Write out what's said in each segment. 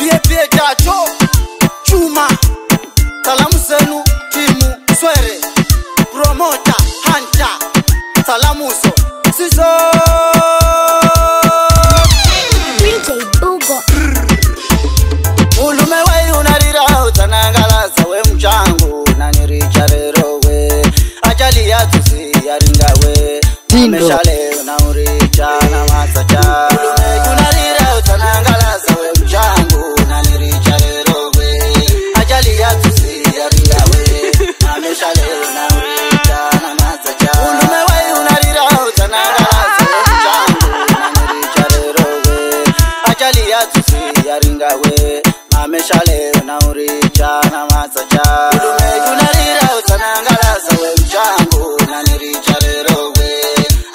Pie Jacho Chuma salamu zenu timu Swere Promoter Hunter salamu zo Sizo DJ Bugo Ulume wei unarira utanangalaza we mchangu na niricha rero we ajali ya tuzi ya ringa we ameshale unauricha na masacha Ulume unarira utanangalaza we mchangu na niricha rero we ajali ya tuzi ya ringa we ameshale unauricha na masacha Ulume wei unarira utanangalaza we mchangu na niricha rero we ajali ya tuzi ya ringa we ameshale unauricha na masacha Ulume unarira utanangalaza we mchangu na niricha rero we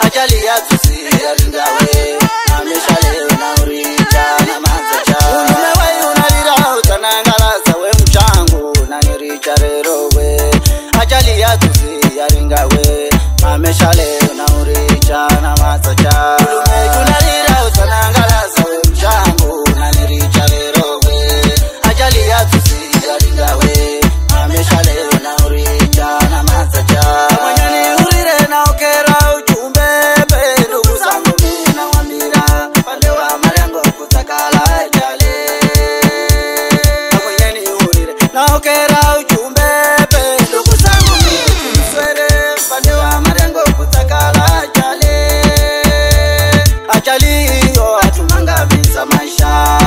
ajali ya tuzi ya ringa we ameshale unauricha na masacha Ulume wei unarira utanangalaza we mchangu na niricha rero we ajali ya tuzi ya ringa we ameshale unauricha na masacha Ulume unarira utanangalaza we mchangu na niricha rero we ajali ya tuzi ya ringa we ameshale unauricha na masacha Manyani urire na okera ujumbe pe ndugu zangu mimi na wamira pande wa malengo kutakala ajali Manyani urire na okera ujumbe pe ndugu zangu mimi Swere pande wa malengo kutakala ajali Ajali yo atumangamiza maisha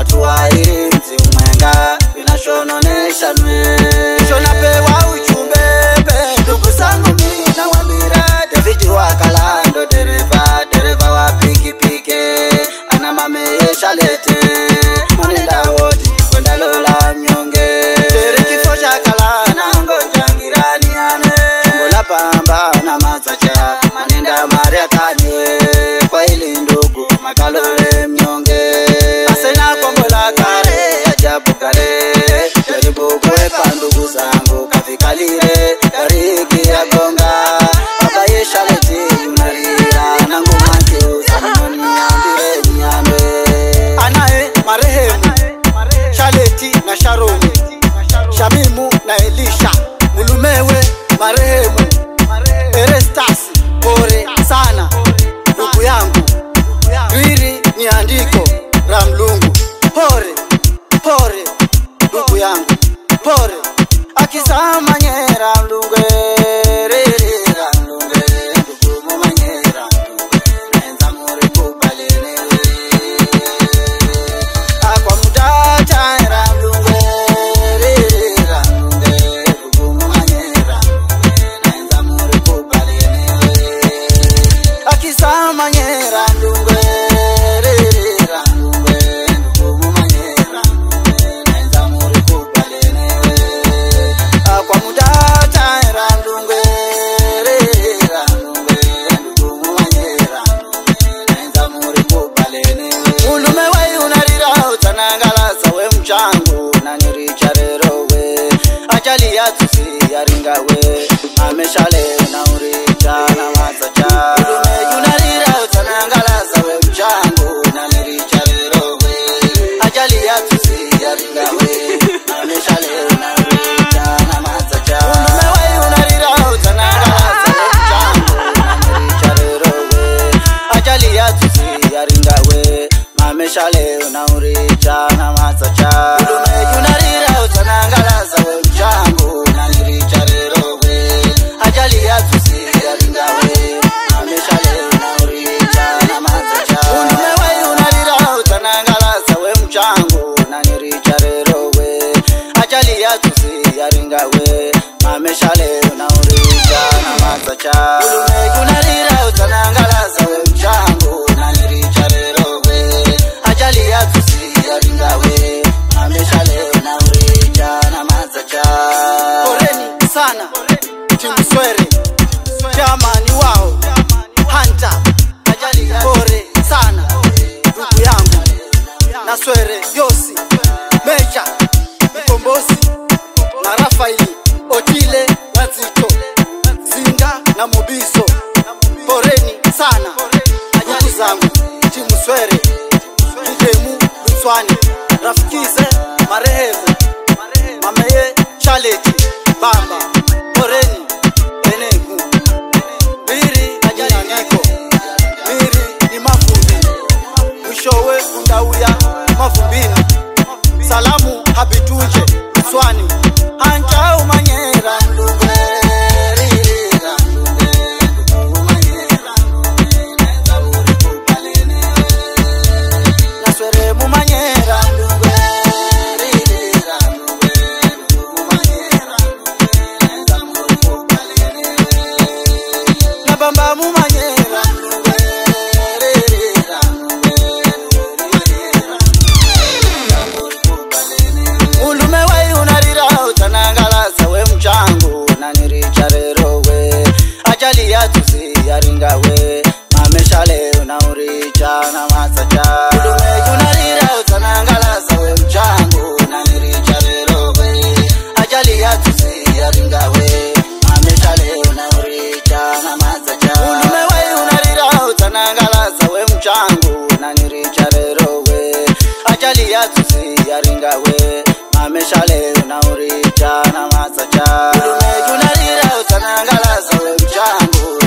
atuairi mzimwenga vinashononesha nwe Shonapewa ujumbe pe ndugu zangu mimi na wamira David Wakalando dereva wa pikipiki ana mameyesha lete Mwanenda wodi kwenda lola mnyonge Tere kifo cha kalana ngonja ngirani ane Chungola pamba na masacha Mwanenda Mariakani kwa ili ndugu makalole mnyonge Asena kongola kare ajabu kare Jaribu kwepa ndugu zangu kafikalire Kariki ya gonga Baba yesha leti unarira Nangu manki usamoni ambire nyambe Anae marehemu Shaleti na Sharoni Shamimu na Elisha Ulumewe marehemu Erestasi pore sana ndugu yangu Riri ni andiko la Mlungu pore ndugu yangu pore akisama nyera Mlungu Riri la Mlungu ndugu mumanyera Nenza muri kupalene Akwa mudata era Mlungu Riri la Mlungu ndugu mumanyera Nenza muri kupalene akisama nyera Mlungu Riri la Mlungu ndugu mumanyera Nenza muri kupalene Akwa mudata era Mlungu Riri la Mlungu ndugu mumanyera Nenza muri kupalene Ulume wei unarira utanangalaza we mchangu na niricha rero we ajali ya tuzi ya ringa we ameshale unauricha na masacha Ulume unarira utanangalaza we mchangu na niricha rero we ajali ya tuzi ya ringa we ameshale unauricha na masacha Ulume wei unarira utanangalaza we mchangu na niricha rero we ajali ya tuzi ya ringa we ameshale unauricha na masacha Ulume unarira utanangalaza we mchangu na niricha rero we ajali ya tuzi ya ringa we ameshale unauricha na masacha Ulume wei unarira utanangalaza we mchangu na niricha rero we ajali ya tuzi ya ringa we ameshale unauricha na masacha Ulume unarira utanangalaza we mchangu na niricha rero we ajali ya tuzi ya ringa we ameshale unauricha na masacha Poreni sana timu Swere jamani wao Hunter pore sana ndugu yangu na Swere Yosi Meja Mkombozi na Rafaeli Otile na Zito Zinga na Mobiso poreni sana ndugu zangu timu Swere Kidemu Lutswani rafikize marehemu mameye Charlotte Bamba Oreni Enegu Biri Ajanyiko Biri ni mafumbi mwishowe undauya mafumbini salamu habitunje Mswani hanja umanyera yaringawe mameshale unauricha na masacha ulume tunarira utanangalaza we mchangu unaniricha lerowe ajali ya tusi yaringawe mameshale unauricha na masacha ulume we unarira utanangalaza we mchangu unaniricha lerowe ajali ya tusi yaringawe mameshale unauricha na masacha ulume tunarira utanangalaza we mchangu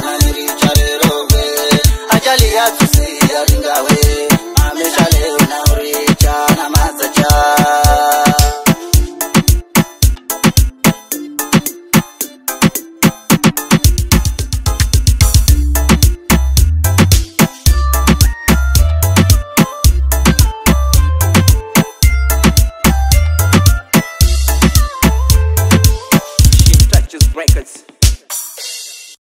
ajali ya tusi yaringawe